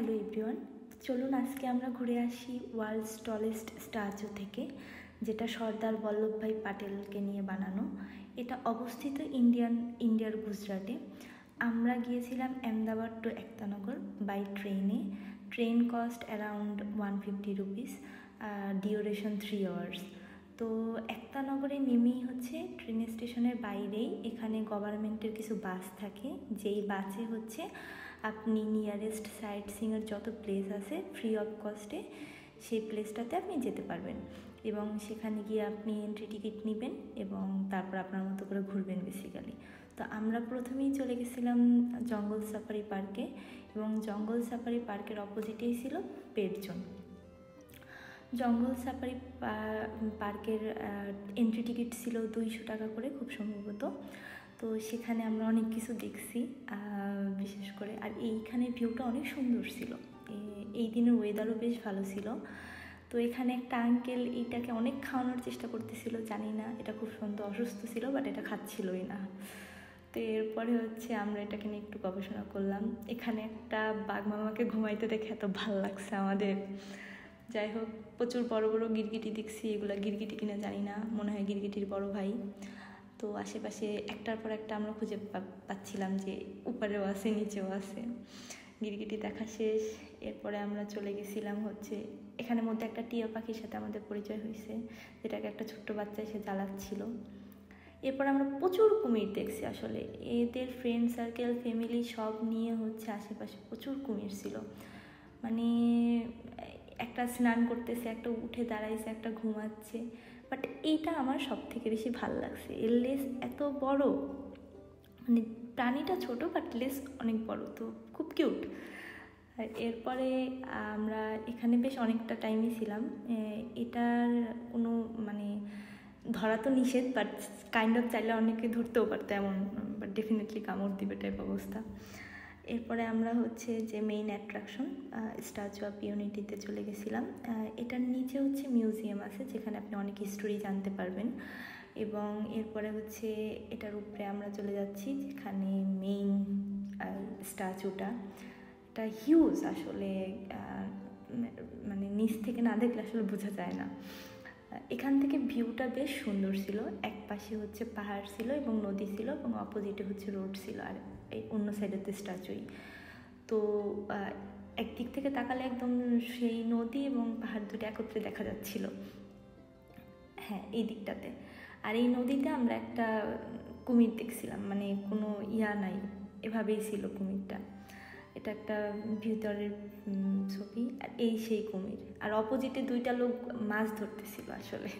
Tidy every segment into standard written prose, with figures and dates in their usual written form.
Hello everyone, চলুন আজকে আমরা ঘুরে আসি ওয়ার্ল্ডস টলেস্ট স্ট্যাচু থেকে, যেটা সর্দার বল্লভভাই পাটেলকে নিয়ে বানানো। এটা অবস্থিত ইন্ডিয়ার গুজরাটে। আমরা গিয়েছিলাম আহমেদাবাদ টু একতানগর বাই ট্রেনে। Train cost around 150 rupees, duration 3 hours. তো একতানগরে নেমেই হচ্ছে ট্রেন স্টেশনের বাইরেই এখানে গভর্নমেন্টের কিছু বাস থাকে, যেই বাসে হচ্ছে আপনি নিয়ারেস্ট সাইট সিইংয়ের যত প্লেস আছে ফ্রি অফ কস্টে সেই প্লেসটাতে আপনি যেতে পারবেন, এবং সেখানে গিয়ে আপনি এন্ট্রি টিকিট নেবেন এবং তারপর আপনার মতো করে ঘুরবেন বেসিক্যালি। তো আমরা প্রথমেই চলে গেছিলাম জঙ্গল সাফারি পার্কে, এবং জঙ্গল সাফারি পার্কের অপোজিটেই ছিল পেট জোন। জঙ্গল সাফারি পার্কের এন্ট্রি টিকিট ছিল 200 টাকা করে খুব সম্ভবত। তো সেখানে আমরা অনেক কিছু দেখছি বিশেষ করে, আর এইখানে ভিউটা অনেক সুন্দর ছিল। এই দিনের ওয়েদারও বেশ ভালো ছিল। তো এখানে একটা আঙ্কেল এইটাকে অনেক খাওয়ানোর চেষ্টা করতেছিল, জানি না এটা খুব সুন্দর, অসুস্থ ছিল বাট এটা খাচ্ছিলই না। তো এরপরে হচ্ছে আমরা এটাকে নিয়ে একটু গবেষণা করলাম। এখানে একটা বাঘ মামাকে ঘুমাইতে দেখে এত ভালো লাগছে আমাদের। যাই হোক, প্রচুর বড় বড় গিরগিটি দেখছি, এগুলা গিরগিটি কিনা জানি না, মনে হয় গিরগিটির বড় ভাই। তো আশেপাশে একটার পর একটা আমরা খুঁজে পাচ্ছিলাম যে উপরেও আছে নিচেও আছে। গিরগিটি দেখা শেষ, এরপরে আমরা চলে গেছিলাম হচ্ছে এখানের মধ্যে একটা টিয়া পাখির সাথে আমাদের পরিচয় হয়েছে, যেটাকে একটা ছোট্ট বাচ্চা এসে জ্বালাচ্ছিল। এরপর আমরা প্রচুর কুমির দেখছি, আসলে এদের ফ্রেন্ড সার্কেল ফ্যামিলি সব নিয়ে হচ্ছে আশেপাশে প্রচুর কুমির ছিল। মানে একটা স্নান করতেছে, একটা উঠে দাঁড়াইছে, একটা ঘুমাচ্ছে। বাট এইটা আমার সব থেকে বেশি ভালো লাগছে, এর লেস এত বড়, মানে প্রাণীটা ছোট বাট লেস অনেক বড়, তো খুব কিউট। আর এরপরে আমরা এখানে বেশ অনেকটা টাইমই ছিলাম। এটার কোনো মানে ধরা তো নিষেধ, বাট কাইন্ড অফ চাইলে অনেকে ধরতেও পারতো এমন, বাট ডেফিনেটলি কামড় দিবে টাইপ অবস্থা। এরপরে আমরা হচ্ছে যে মেইন অ্যাট্রাকশন স্ট্যাচু অফ ইউনিটিতে চলে গেছিলাম। এটার নিচে হচ্ছে মিউজিয়াম আছে, যেখানে আপনি অনেক হিস্টোরি জানতে পারবেন। এবং এরপরে হচ্ছে এটার উপরে আমরা চলে যাচ্ছি, যেখানে মেইন স্ট্যাচুটা, এটা হিউজ আসলে, মানে নিচ থেকে না দেখলে আসলে বোঝা যায় না। এখান থেকে ভিউটা বেশ সুন্দর ছিল, এক পাশে হচ্ছে পাহাড় ছিল এবং নদী ছিল, এবং অপোজিটে হচ্ছে রোড ছিল, আর এই অন্য সাইডেতে স্ট্যাচুই। তো একদিক থেকে তাকালে একদম সেই নদী এবং পাহাড় দুটো একত্রে দেখা যাচ্ছিল, হ্যাঁ এই দিকটাতে। আর এই নদীতে আমরা একটা কুমির দেখছিলাম, মানে কোনো নাই, এভাবেই ছিল কুমিরটা। এটা একটা ভিতরের ছবি, আর এই সেই কুমির, আর অপোজিটে দুইটা লোক মাছ ধরতেছিল আসলে।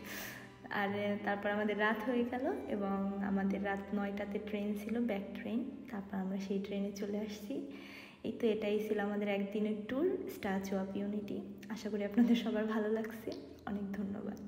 আর তারপর আমাদের রাত হয়ে গেল, এবং আমাদের রাত 9টাতে ট্রেন ছিল, ব্যাক ট্রেন। তারপর আমরা সেই ট্রেনে চলে আসছি। এই তো এটাই ছিল আমাদের একদিনের ট্যুর স্ট্যাচু অফ ইউনিটি। আশা করি আপনাদের সবার ভালো লাগছে। অনেক ধন্যবাদ।